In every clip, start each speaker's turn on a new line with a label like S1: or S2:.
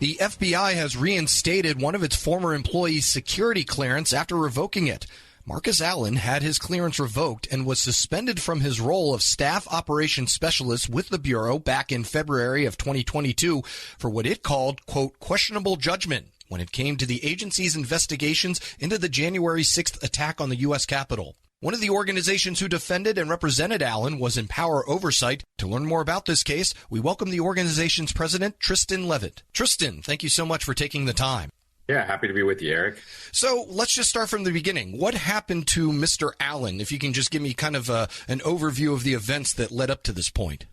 S1: The FBI has reinstated one of its former employees' security clearance after revoking it. Marcus Allen had his clearance revoked and was suspended from his role of staff operations specialist with the Bureau back in February of 2022 for what it called, quote, questionable judgment when it came to the agency's investigations into the January 6th attack on the U.S. Capitol. One of the organizations who defended and represented Allen was Empower Oversight. To learn more about this case, we welcome the organization's president, Tristan Levitt. Tristan, thank you so much for taking the time.
S2: Yeah, happy to be with you, Eric.
S1: So let's just start from the beginning. What happened to Mr. Allen? If you can just give me kind of an overview of the events that led up to this point.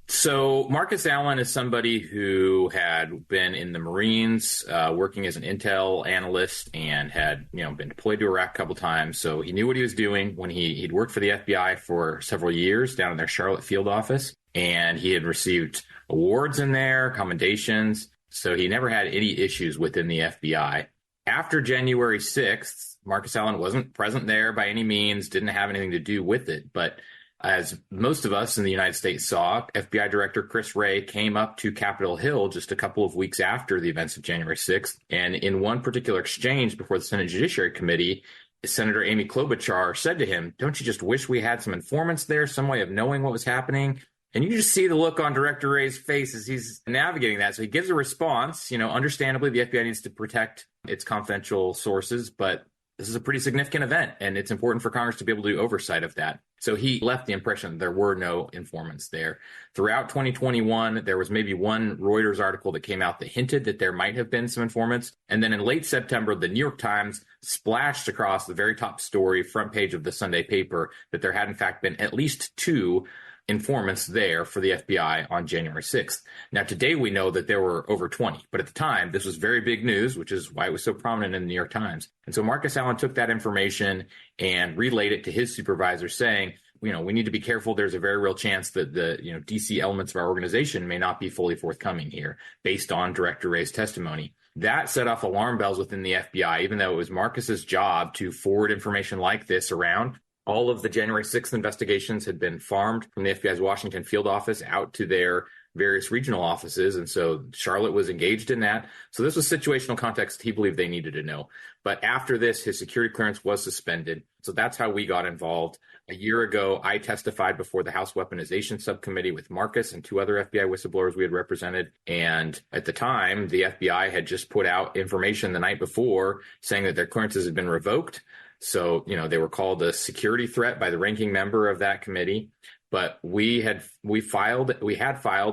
S2: So Marcus Allen is somebody who had been in the Marines, working as an intel analyst, and had been deployed to Iraq a couple times. So he knew what he was doing when he'd worked for the FBI for several years down in their Charlotte field office, and he had received awards in there, commendations. So he never had any issues within the FBI. After January 6th, Marcus Allen wasn't present there by any means, didn't have anything to do with it, but as most of us in the United States saw, FBI Director Chris Wray came up to Capitol Hill just a couple of weeks after the events of January 6th. And in one particular exchange before the Senate Judiciary Committee, Senator Amy Klobuchar said to him, "Don't you just wish we had some informants there, some way of knowing what was happening?" And you just see the look on Director Wray's face as he's navigating that. So he gives a response. Understandably, the FBI needs to protect its confidential sources, but this is a pretty significant event, and it's important for Congress to be able to do oversight of that. So he left the impression that there were no informants there. Throughout 2021, there was maybe one Reuters article that came out that hinted that there might have been some informants. And then in late September, the New York Times splashed across the very top story, front page of the Sunday paper, that there had in fact been at least two informants there for the FBI on January 6th. Now, today we know that there were over 20, but at the time, this was very big news, which is why it was so prominent in the New York Times. And so Marcus Allen took that information and relayed it to his supervisor saying, we need to be careful. There's a very real chance that the, DC elements of our organization may not be fully forthcoming here based on Director Wray's testimony. That set off alarm bells within the FBI, even though it was Marcus's job to forward information like this around. All of the January 6th investigations had been farmed from the FBI's Washington field office out to their various regional offices. And so Charlotte was engaged in that. So this was situational context he believed they needed to know. But after this, his security clearance was suspended. So that's how we got involved. A year ago, I testified before the House Weaponization Subcommittee with Marcus and two other FBI whistleblowers we had represented. And at the time, the FBI had just put out information the night before saying that their clearances had been revoked. So, they were called a security threat by the ranking member of that committee. But we had filed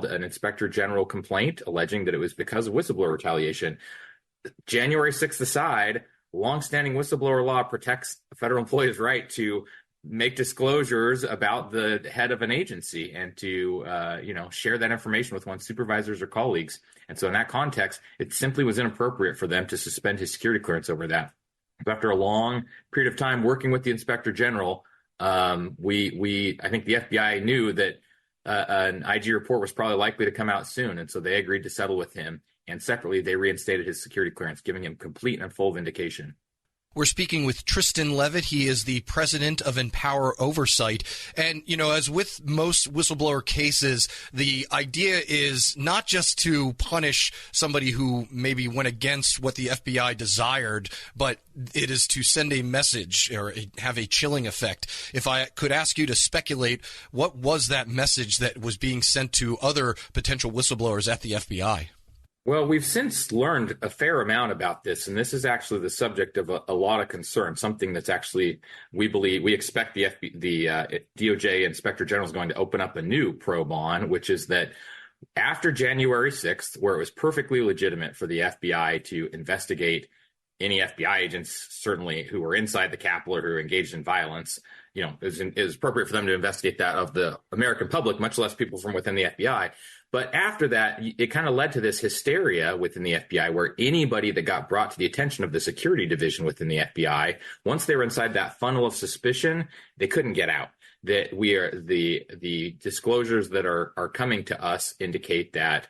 S2: an inspector general complaint alleging that it was because of whistleblower retaliation. January 6th aside, longstanding whistleblower law protects a federal employee's right to make disclosures about the head of an agency and to, share that information with one's supervisors or colleagues. And so in that context, it simply was inappropriate for them to suspend his security clearance over that. After a long period of time working with the inspector general, I think the FBI knew that an IG report was probably likely to come out soon. And so they agreed to settle with him. And separately, they reinstated his security clearance, giving him complete and full vindication.
S1: We're speaking with Tristan Levitt. He is the president of Empower Oversight. And, as with most whistleblower cases, the idea is not just to punish somebody who maybe went against what the FBI desired, but it is to send a message or have a chilling effect. If I could ask you to speculate, what was that message that was being sent to other potential whistleblowers at the FBI?
S2: Well, we've since learned a fair amount about this, and this is actually the subject of a lot of concern, something that's actually, we expect the DOJ Inspector General is going to open up a new probe on, which is that after January 6th, where it was perfectly legitimate for the FBI to investigate any FBI agents, certainly who were inside the Capitol or who were engaged in violence, it was appropriate for them to investigate that of the American public, much less people from within the FBI. But after that, it kind of led to this hysteria within the FBI where anybody that got brought to the attention of the security division within the FBI, once they were inside that funnel of suspicion, they couldn't get out. That the disclosures that are coming to us indicate that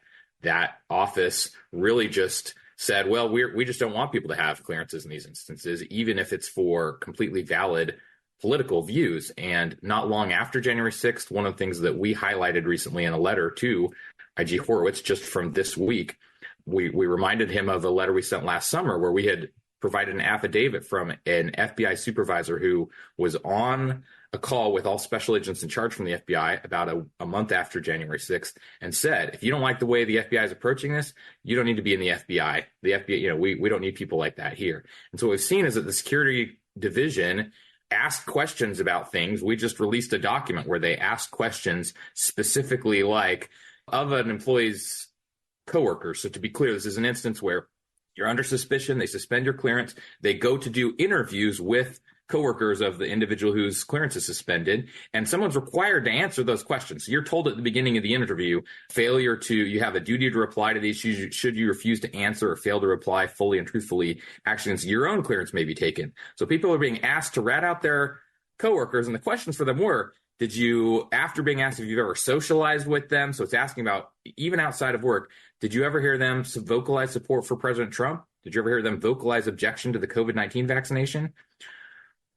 S2: office really just said, well, we just don't want people to have clearances in these instances, even if it's for completely valid political views. And not long after January 6th, one of the things that we highlighted recently in a letter to IG Horowitz just from this week we reminded him of a letter we sent last summer where we had provided an affidavit from an FBI supervisor who was on a call with all special agents in charge from the FBI about a month after January 6th and said, if you don't like the way the FBI is approaching this, you don't need to be in the FBI. The FBI, we don't need people like that here. And so what we've seen is that the security division asked questions about things. We just released a document where they asked questions specifically like of an employee's coworker. So to be clear, this is an instance where you're under suspicion, they suspend your clearance, they go to do interviews with coworkers of the individual whose clearance is suspended, and someone's required to answer those questions. So you're told at the beginning of the interview, you have a duty to reply to these. Should you refuse to answer or fail to reply fully and truthfully, actions your own clearance may be taken. So people are being asked to rat out their coworkers, and the questions for them were, after being asked if you've ever socialized with them, so it's asking about even outside of work, did you ever hear them vocalize support for President Trump? Did you ever hear them vocalize objection to the COVID-19 vaccination?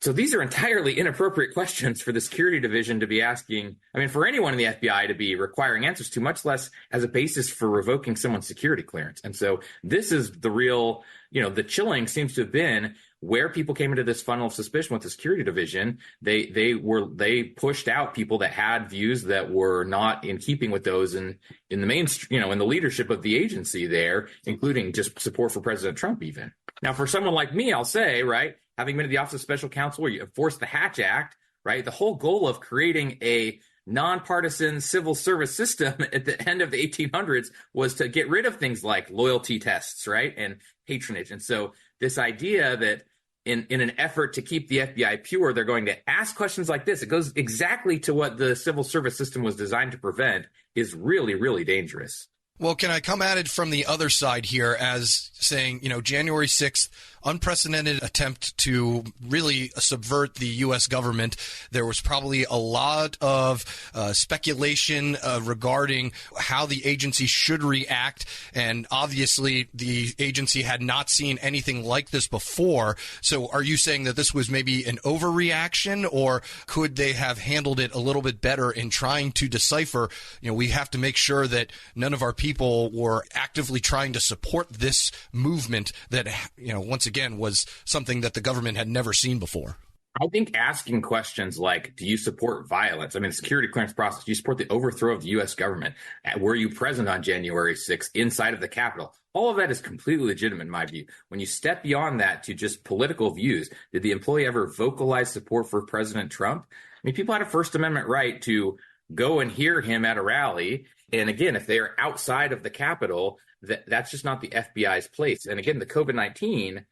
S2: So these are entirely inappropriate questions for the security division to be asking. I mean, for anyone in the FBI to be requiring answers to, much less as a basis for revoking someone's security clearance. And so this is the real, the chilling seems to have been where people came into this funnel of suspicion with the security division. They pushed out people that had views that were not in keeping with those in the mainstream, in the leadership of the agency there, including just support for President Trump even. Now, for someone like me, I'll say, right, having been to the Office of Special Counsel where you enforce the Hatch Act, right, the whole goal of creating a nonpartisan civil service system at the end of the 1800s was to get rid of things like loyalty tests, right, and patronage. And so this idea that in an effort to keep the FBI pure, they're going to ask questions like this, it goes exactly to what the civil service system was designed to prevent, is really, really dangerous.
S1: Well, can I come at it from the other side here as saying, January 6th, unprecedented attempt to really subvert the U.S. government. There was probably a lot of speculation regarding how the agency should react. And obviously, the agency had not seen anything like this before. So are you saying that this was maybe an overreaction, or could they have handled it a little bit better in trying to decipher? We have to make sure that none of our people were actively trying to support this movement that, once again, was something that the government had never seen before.
S2: I think asking questions like, do you support violence? I mean, the security clearance process, do you support the overthrow of the U.S. government? Were you present on January 6th inside of the Capitol? All of that is completely legitimate in my view. When you step beyond that to just political views, did the employee ever vocalize support for President Trump? I mean, people had a First Amendment right to go and hear him at a rally. And again, if they are outside of the Capitol, that's just not the FBI's place. And again, the COVID-19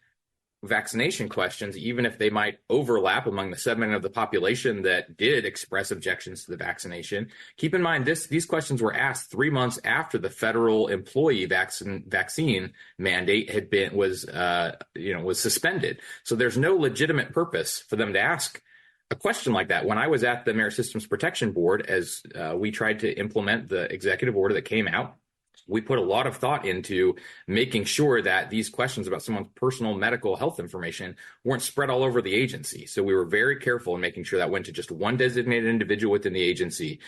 S2: vaccination questions, even if they might overlap among the segment of the population that did express objections to the vaccination, keep in mind these questions were asked 3 months after the federal employee vaccine mandate was suspended. So there's no legitimate purpose for them to ask a question like that. When I was at the Merit Systems Protection Board, as we tried to implement the executive order that came out, we put a lot of thought into making sure that these questions about someone's personal medical health information weren't spread all over the agency. So we were very careful in making sure that went to just one designated individual within the agency.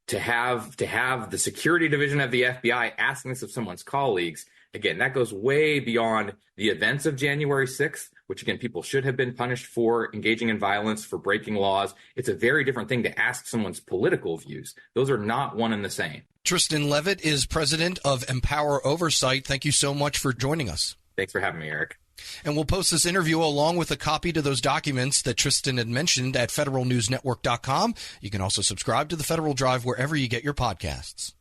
S2: To have the security division of the FBI asking this of someone's colleagues, again, that goes way beyond the events of January 6th, which, again, people should have been punished for engaging in violence, for breaking laws. It's a very different thing to ask someone's political views. Those are not one and the same.
S1: Tristan Levitt is president of Empower Oversight. Thank you so much for joining us.
S2: Thanks for having me, Eric.
S1: And we'll post this interview along with a copy to those documents that Tristan had mentioned at federalnewsnetwork.com. You can also subscribe to the Federal Drive wherever you get your podcasts.